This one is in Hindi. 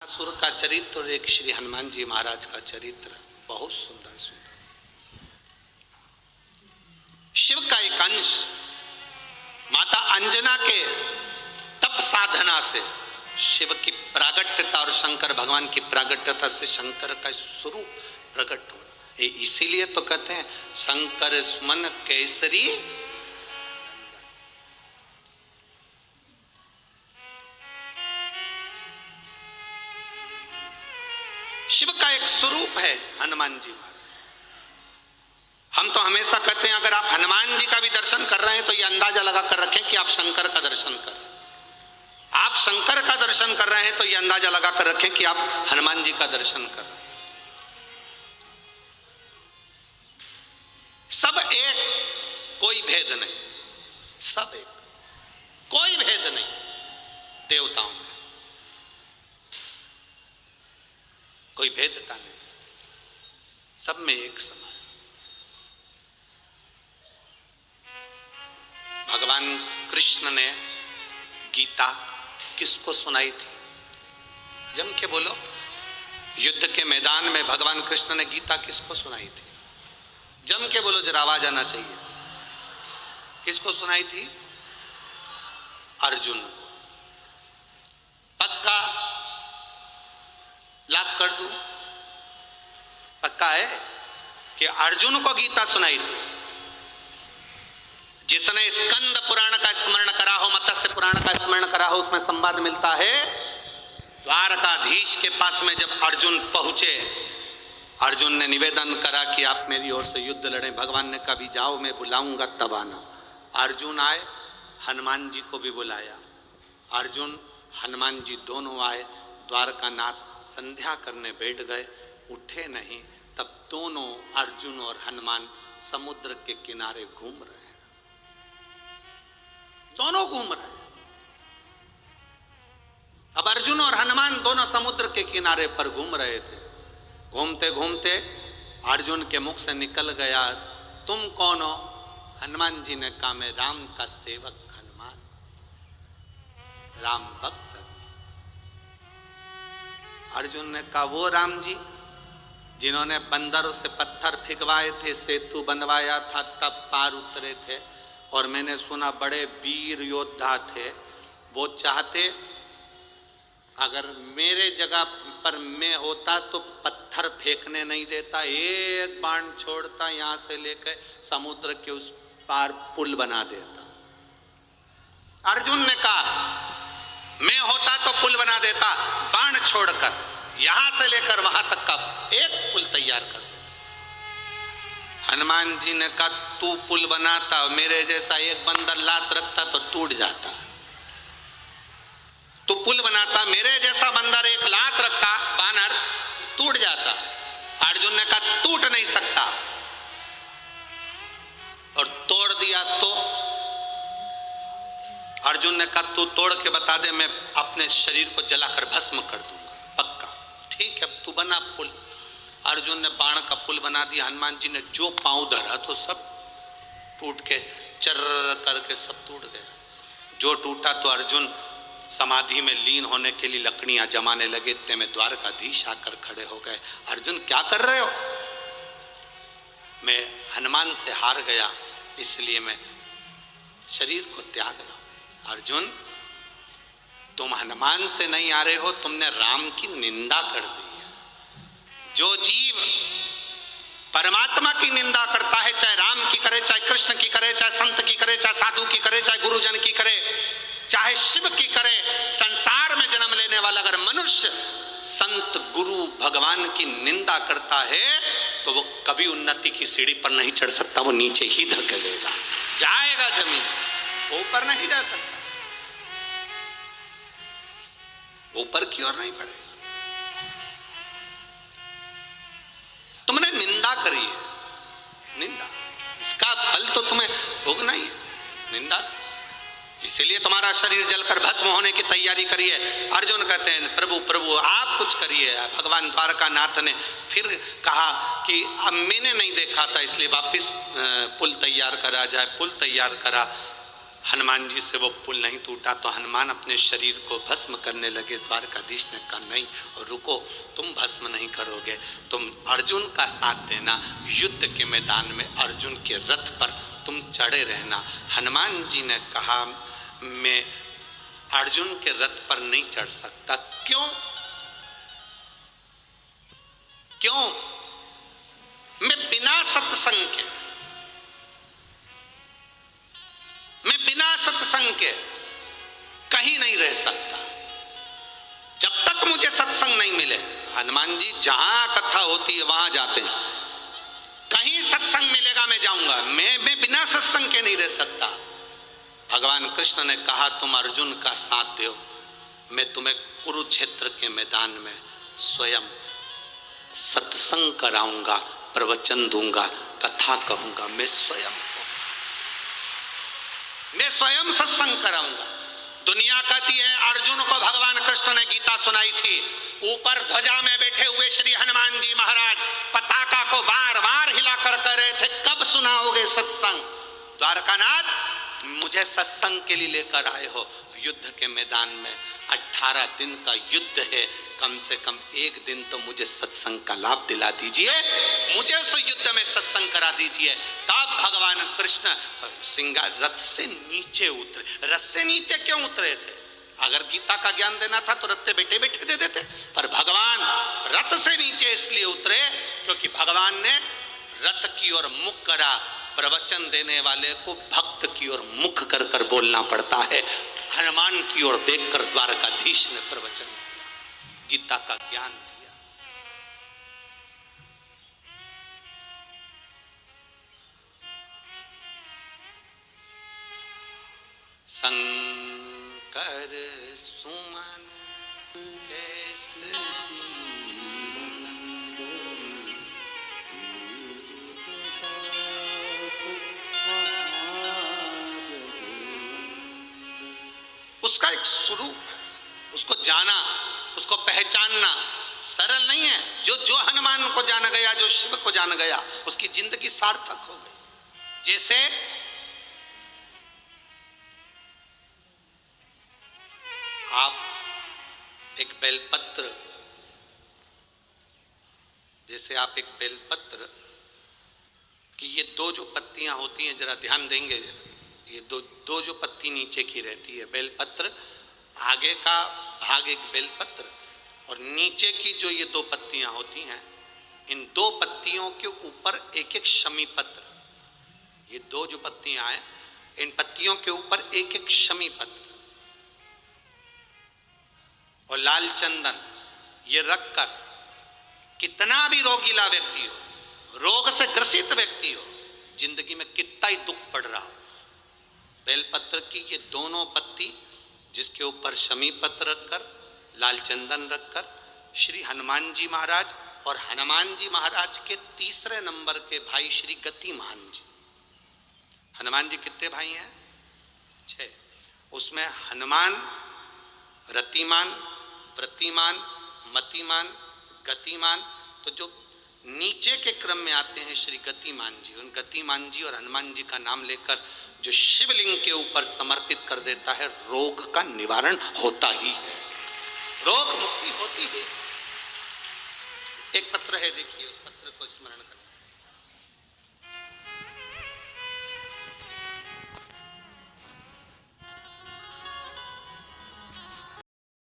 असुर का चरित्र और एक श्री हनुमान जी महाराज का चरित्र बहुत सुंदर सुंदर। शिव का एक अंश माता अंजना के तप साधना से शिव की प्रागट्यता और शंकर भगवान की प्रागट्यता से शंकर का स्वरूप प्रकट होना। इसीलिए तो कहते हैं शंकर सुमन केसरी। शिव का एक स्वरूप है हनुमान जी महाराज। हम तो हमेशा कहते हैं अगर आप हनुमान जी का भी दर्शन कर रहे हैं तो ये अंदाजा लगा कर रखें कि आप शंकर का दर्शन कर रहे हैं। आप शंकर का दर्शन कर रहे हैं तो ये अंदाजा लगा कर रखें कि आप हनुमान जी का दर्शन कर रहे हैं। सब एक, कोई भेद नहीं, सब एक, कोई भेद नहीं देवताओं में, कोई भेदता नहीं, सब में एक समान। भगवान कृष्ण ने गीता किसको सुनाई थी? जम के बोलो। युद्ध के मैदान में भगवान कृष्ण ने गीता किसको सुनाई थी? जम के बोलो, जरा आवाज आना चाहिए। किसको सुनाई थी? अर्जुन को। पक्का लाख कर दूं? पक्का है कि अर्जुन को गीता सुनाई थी। जिसने स्कंद पुराण का स्मरण करा हो, मत्स्य पुराण का स्मरण करा हो, उसमें संवाद मिलता है द्वारकाधीश के पास में जब अर्जुन पहुंचे, अर्जुन ने निवेदन करा कि आप मेरी ओर से युद्ध लड़ें। भगवान ने कहा भी जाओ, मैं बुलाऊंगा तब आना। अर्जुन आए, हनुमान जी को भी बुलाया। अर्जुन हनुमान जी दोनों आए। द्वारकानाथ संध्या करने बैठ गए, उठे नहीं। तब दोनों अर्जुन और हनुमान समुद्र के किनारे घूम रहे हैं, दोनों घूम रहे हैं। अब अर्जुन और हनुमान दोनों समुद्र के किनारे पर घूम रहे थे। घूमते घूमते अर्जुन के मुख से निकल गया, तुम कौन हो? हनुमान जी ने कहा, मैं राम का सेवक हनुमान, राम भक्त। अर्जुन ने कहा, वो राम जी जिन्होंने बंदरों से पत्थर फिगवाए थे, सेतु बनवाया था, तब पार उतरे थे, और मैंने सुना बड़े वीर योद्धा थे। वो चाहते अगर मेरे जगह पर मैं होता तो पत्थर फेंकने नहीं देता, एक बाण छोड़ता, यहां से लेकर समुद्र के उस पार पुल बना देता। अर्जुन ने कहा, मैं होता तो पुल बना देता, बाण छोड़कर यहां से लेकर वहां तक का एक पुल तैयार कर देता। हनुमान जी ने कहा, तू पुल बनाता, मेरे जैसा एक बंदर लात रखता तो टूट जाता। तू पुल बनाता, मेरे जैसा बंदर एक लात रखता, बानर, टूट जाता। अर्जुन ने कहा, टूट नहीं सकता, और तोड़ दिया तो? अर्जुन ने कहा, तू तोड़ के बता दे, मैं अपने शरीर को जलाकर भस्म कर दूंगा। पक्का? ठीक है, तू बना पुल। अर्जुन ने बाण का पुल बना दिया। हनुमान जी ने जो पांव धरा तो सब टूट के चर्र करके सब टूट गया। जो टूटा तो अर्जुन समाधि में लीन होने के लिए लकड़ियां जमाने लगे। इतने में द्वारकाधीश आकर खड़े हो गए। अर्जुन क्या कर रहे हो? मैं हनुमान से हार गया, इसलिए मैं शरीर को त्याग रहा हूं। अर्जुन, तुम हनुमान से नहीं आ रहे हो, तुमने राम की निंदा कर दी है। जो जीव परमात्मा की निंदा करता है, चाहे राम की करे, चाहे कृष्ण की करे, चाहे संत की करे, चाहे साधु की करे, चाहे गुरुजन की करे, चाहे शिव की करे, संसार में जन्म लेने वाला अगर मनुष्य संत गुरु भगवान की निंदा करता है तो वो कभी उन्नति की सीढ़ी पर नहीं चढ़ सकता, वो नीचे ही धकेलेगा, जाएगा जमीन, ऊपर नहीं जा सकता, ऊपर की ओर नहीं बढ़ेगा। तुमने निंदा करी है, निंदा, इसका फल तो तुम्हें भोगना ही है, निंदा। इसीलिए तुम्हारा शरीर जलकर भस्म होने की तैयारी करी है। अर्जुन कहते हैं, प्रभु प्रभु आप कुछ करिए। भगवान द्वारकानाथ ने फिर कहा कि अब मैंने नहीं देखा था, इसलिए वापिस पुल तैयार करा जाए। पुल तैयार करा। हनुमान जी से वो पुल नहीं टूटा तो हनुमान अपने शरीर को भस्म करने लगे। द्वारकाधीश ने कहा नहीं रुको, तुम भस्म नहीं करोगे, तुम अर्जुन का साथ देना, युद्ध के मैदान में अर्जुन के रथ पर तुम चढ़े रहना। हनुमान जी ने कहा मैं अर्जुन के रथ पर नहीं चढ़ सकता। क्यों? क्यों? मैं बिना सत्संग के, मैं बिना सत्संग के कहीं नहीं रह सकता। जब तक मुझे सत्संग नहीं मिले, हनुमान जी जहां कथा होती है वहां जाते हैं, कहीं सत्संग मिलेगा मैं जाऊंगा, मैं बिना सत्संग के नहीं रह सकता। भगवान कृष्ण ने कहा तुम अर्जुन का साथ दो, मैं तुम्हें कुरुक्षेत्र के मैदान में स्वयं सत्संग कराऊंगा, प्रवचन दूंगा, कथा कहूंगा, मैं स्वयं सत्संग कराऊंगा। दुनिया कहती है अर्जुन को भगवान कृष्ण ने गीता सुनाई थी, ऊपर ध्वजा में बैठे हुए श्री हनुमान जी महाराज पताका को बार बार हिलाकर कह रहे थे कब सुनाओगे सत्संग। द्वारकानाथ मुझे सत्संग के लिए लेकर आए हो, युद्ध के मैदान में 18 दिन का युद्ध है, कम से कम एक दिन तो मुझे सत्संग का लाभ दिला दीजिए, मुझे उस युद्ध में सत्संग करा दीजिए। तब भगवान कृष्ण सिंगार रथ से नीचे उतरे। रथ से नीचे क्यों उतरे थे? अगर गीता का ज्ञान देना था तो रथ पे बैठे बैठे दे देते, पर भगवान रथ से नीचे इसलिए उतरे क्योंकि भगवान ने रथ की ओर मुख करा। प्रवचन देने वाले को भक्त की ओर मुख कर कर बोलना पड़ता है। हनुमान की ओर देखकर द्वारकाधीश ने प्रवचन दिया, गीता का ज्ञान दिया। शंकर सुमन कैसे उसका एक स्वरूप, उसको जाना, उसको पहचानना सरल नहीं है। जो हनुमान को जान गया, जो शिव को जान गया, उसकी जिंदगी सार्थक हो गई। जैसे आप एक बेलपत्र, जैसे आप एक बेलपत्र कि ये दो जो पत्तियां होती हैं, जरा ध्यान देंगे, ये दो जो पत्ती नीचे की रहती है बेलपत्र, आगे का भाग एक बेलपत्र और नीचे की जो ये दो पत्तियां होती हैं, इन दो पत्तियों के ऊपर एक एक शमी पत्र, ये दो जो पत्तियां हैं इन पत्तियों के ऊपर एक एक शमी पत्र और लाल चंदन, ये रखकर कितना भी रोगीला व्यक्ति हो, रोग से ग्रसित व्यक्ति हो, जिंदगी में कितना ही दुख पड़ रहा हो, बेलपत्र की ये दोनों पत्ती जिसके ऊपर शमी पत्र रखकर, लाल चंदन रखकर श्री हनुमान जी महाराज और हनुमान जी महाराज के तीसरे नंबर के भाई श्री गतिमान जी। हनुमान जी कितने भाई हैं? 6। उसमें हनुमान, रतिमान, प्रतिमान, मतिमान, गतिमान, तो जो नीचे के क्रम में आते हैं श्री गतिमान जी, उन गतिमान जी और हनुमान जी का नाम लेकर जो शिवलिंग के ऊपर समर्पित कर देता है, रोग का निवारण होता ही है, रोग मुक्ति होती है। एक पत्र है, देखिए उस पत्र को स्मरण करें।